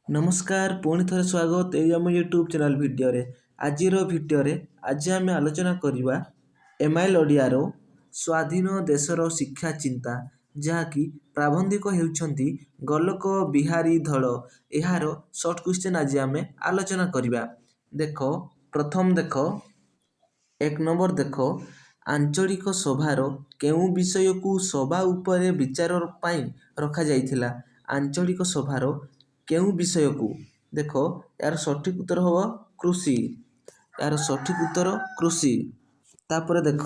नमस्कार पुणी थरे स्वागत ये आम यूट्यूब चैनल भिडियो आज आम आलोचना करवा एमआईएल ओडियार स्वाधीन देशर शिक्षा चिंता जहाँकि प्राबंधिक होउछंती गोलोक बिहारी धड़ यार सर्ट क्वेश्चन आज आम आलोचना करवा। देख प्रथम देख एक नंबर देख आंचलिक सभार केउं विषय को सभा उपरे विचार पाई रखा जाइथिला। आंचलिक सभार केउं विषय को देख यार सठिक उत्तर हम कृषि। यार सठिक उत्तर कृषि। तापर देख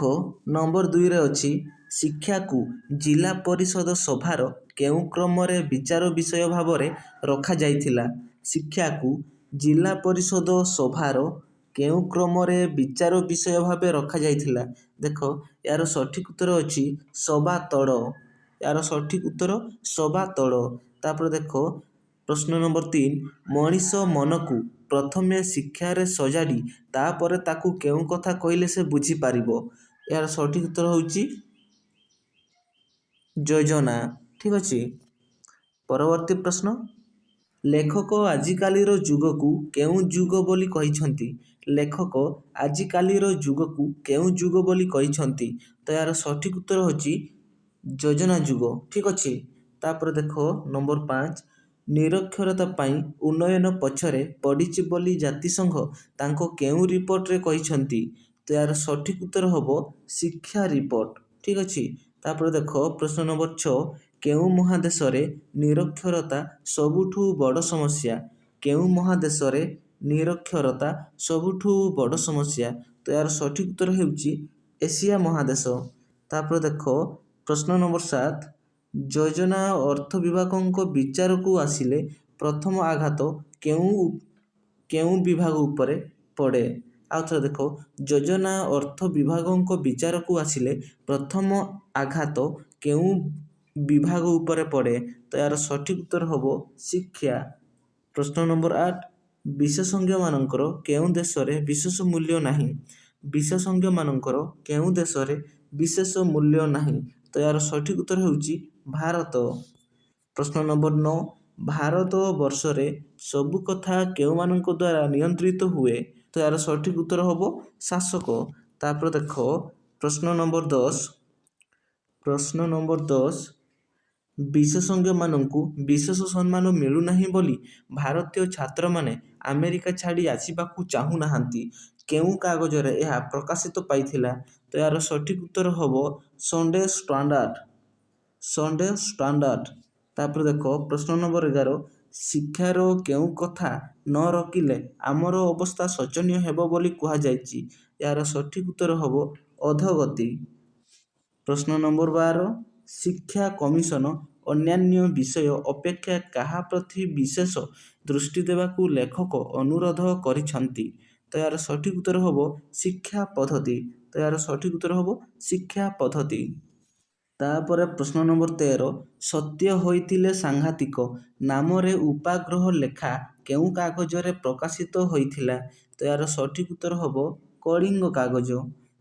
नंबर 2 रे अछि शिक्षा को जिला परिषद सभार केउं क्रम रे विचार विषय भाव रे रखा जाइथिला। शिक्षा को जिला परिषद सभार केउं क्रम रे विचार विषय भाव रखा जाइथिला। देख यार सठिक उत्तर अछि सभा तड़। यार सठिक उत्तर सभा तड़। तापर देख प्रश्न नंबर 3 मनीष मन को प्रथमे शिक्षार सजाड़ी तापर ताकू केउं कथा कहले से बुझी पारिबो। यार सठिक उत्तर होउची योजना। ठीक अछि। परवर्ती प्रश्न लेखक आजिकालीर जुग को केउं जुग बोली कहिछंती। लेखक आजिकालीर जुग को केउं जुग बोली कहिछंती। तो यार सठिक उत्तर होची योजना जुग। ठीक अछि। तापर देखो नंबर 5 निरक्षरता पाई उन्नयन पछरे पड़िछि बोली जातिसंघ तांको केउं रिपोर्ट रे कहिछंती। तो यार सठिक उत्तर होबो शिक्षा रिपोर्ट। ठीक अछि। तापर देखो प्रश्न नंबर 6 केउं महादेश रे निरक्षरता सबुठु बड़ समस्या। केउं महादेश रे निरक्षरता सबुठु बड़ समस्या। तो यार सठिक उत्तर हेउची एशिया महादेश। तापर देखो प्रश्न नंबर 7 योजना अर्थ विभागक विचार को आसिले प्रथम आघात केउं केउं विभाग उपरे पड़े। आउथरे देखो योजना अर्थ विभागक विचार को आसिले प्रथम आघात केउं विभाग उपरे पड़े। तो यार सठिक उत्तर होबो शिक्षा। प्रश्न नंबर 8 विशेषज्ञ मानकर केउं देश रे विशेष मूल्य नाही। विशेषज्ञ मानकर केउं देश रे विशेष मूल्य नाही। तो यार सठिक उत्तर होउची भारत। प्रश्न नंबर 9 भारत वर्ष रे सबु कथा केउ मानक द्वारा नियंत्रित हुए। तो यार सठिक उत्तर होबो शासक। तापर देखो प्रश्न नंबर 10 विशेषज्ञ मानकु विशेष सम्मान मिलु नाही बोली भारतीय छात्र माने अमेरिका छाड़ी आसीबाकू चाहू नाहांती। केउं कागज रे यह प्रकाशित पाइथिला। तो यार सठिक उत्तर होबो संडे स्टैंडर्ड। Sunday standard. तापर देखो प्रश्न नंबर 11 शिक्षार केउं कथा न रखिले आमर अवस्था शोचनीय हेबो बोली कुहा जायछि। यार सठिक उत्तर होबो अधोगति। प्रश्न नंबर 12 शिक्षा कमिशन अन्यान्य विषय अपेक्षा काहा प्रति विशेष दृष्टि देवाकू लेखक अनुरोध करिछंती। तो यार सठिक उत्तर होबो शिक्षा पद्धति। तो यार सठिक उत्तर होबो शिक्षा पद्धति। तापर प्रश्न नंबर 13 सत्य होइतिले सांघातिक नाम रे उपाग्रह लेखा केउं कागज रे प्रकाशित होइथिला। तो यार सठिक उत्तर होबो कलिंग कागज।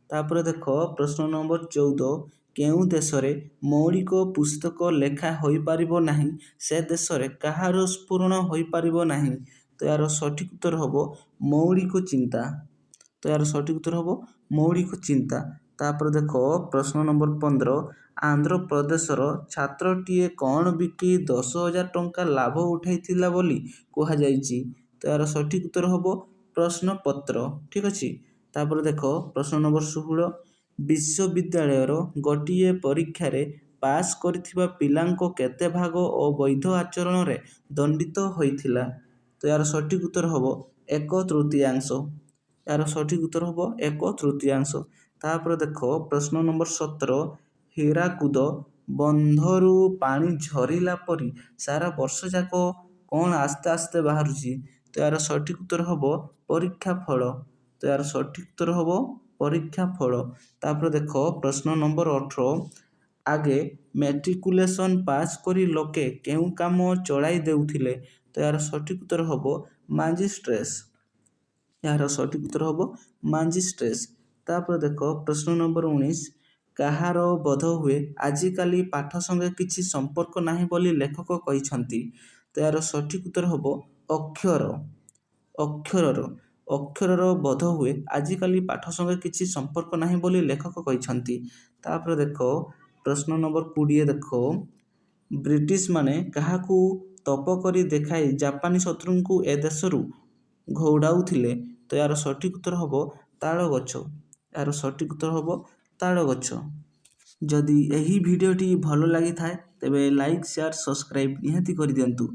तापर देखो प्रश्न नंबर 14 केउं देश रे मौलिक पुस्तक लेखा होई पारिबो नाही से देश रे कहार स्फुरण होई पारिबो नाही। तो यार सठिक उत्तर होबो मौलिक चिंता। तो यार सठिक उत्तर होबो मौलिक चिंता। तापर देखो प्रश्न नंबर 15 आंध्र प्रदेशर छात्रटीए कौन बिकी 10,000 टंका लाभ उठाइथिला बोली कुहा जाइछि। तो यार सठिक उत्तर होबो प्रश्न पत्र। ठीक अछि। तापर देखो प्रश्न नंबर 16 विश्वविद्यालयर गोटिए परीक्षा रे पास करिथिबा पिलांको केते भाग अवैध आचरण रे दंडित होइथिला। तो यार सठिक उत्तर होबो 1/3। यार सठिक उत्तर होबो 1/3। तापर देखो प्रश्न नंबर 17 हीराकुद बंधरू पानी झरिला परी सारा वर्ष जाक कौन आस्ते आस्ते बाहरुची। तो यार सठिक उत्तर होबो परीक्षा फल। तो यार सठिक उत्तर होबो परीक्षा फल। तापर देखो प्रश्न नंबर 18 आगे मैट्रिकुलेशन पास करी लोके केउं काम चलाई देउथिले। तो यार सठिक उत्तर होबो मैजिस्ट्रेट। यार सठिक उत्तर होबो मैजिस्ट्रेट। तापर देखो प्रश्न नंबर 19 काहार बोध हुए आजिकाली पाठ संगे किछि संपर्क नाही बोली लेखक कहिछंती। ତ ଏହାର ସଠିକ୍ ଉତ୍ତର ହେବ ଅକ୍ଷର। ଅକ୍ଷରର ବୋଧ ହୁଏ ଆଜିକାଲି ପାଠ ସଙ୍ଗେ କିଛି ସମ୍ପର୍କ ନାହିଁ ବୋଲି ଲେଖକ କହିଛନ୍ତି। ତାପରେ ଦେଖ ପ୍ରଶ୍ନ ନମ୍ବର 20 ଦେଖ, ବ୍ରିଟିଶମାନେ କାହାକୁ ତପ କରି ଦେଖାଇ ଜାପାନୀ ଶତ୍ରୁଙ୍କୁ ଏ ଦେଶରୁ ଘଉଡ଼ାଉଥିଲେ? ତ ଏହାର ସଠିକ୍ ଉତ୍ତର ହେବ ତାଳ ଗଛ। ଏହାର ସଠିକ୍ ଉତ୍ତର ହେବ ତାଳ ଗଛ। ଯଦି ଏହି ଭିଡ଼ିଓଟି ଭଲ ଲାଗିଥାଏ ତେବେ ଲାଇକ୍, ସେୟାର, ସବସ୍କ୍ରାଇବ୍ ନିହାତି କରିଦିଅନ୍ତୁ।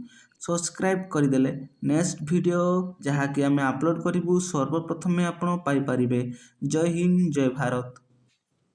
ସବସ୍କ୍ରାଇବ୍ କରିଦେଲେ ନେକ୍ସଟ ଭିଡ଼ିଓ ଯାହାକି ଆମେ ଅପଲୋଡ଼ କରିବୁ ସର୍ବପ୍ରଥମେ ଆପଣ ପାଇପାରିବେ। ଜୟ ହିନ୍ଦ, ଜୟ ଭାରତ।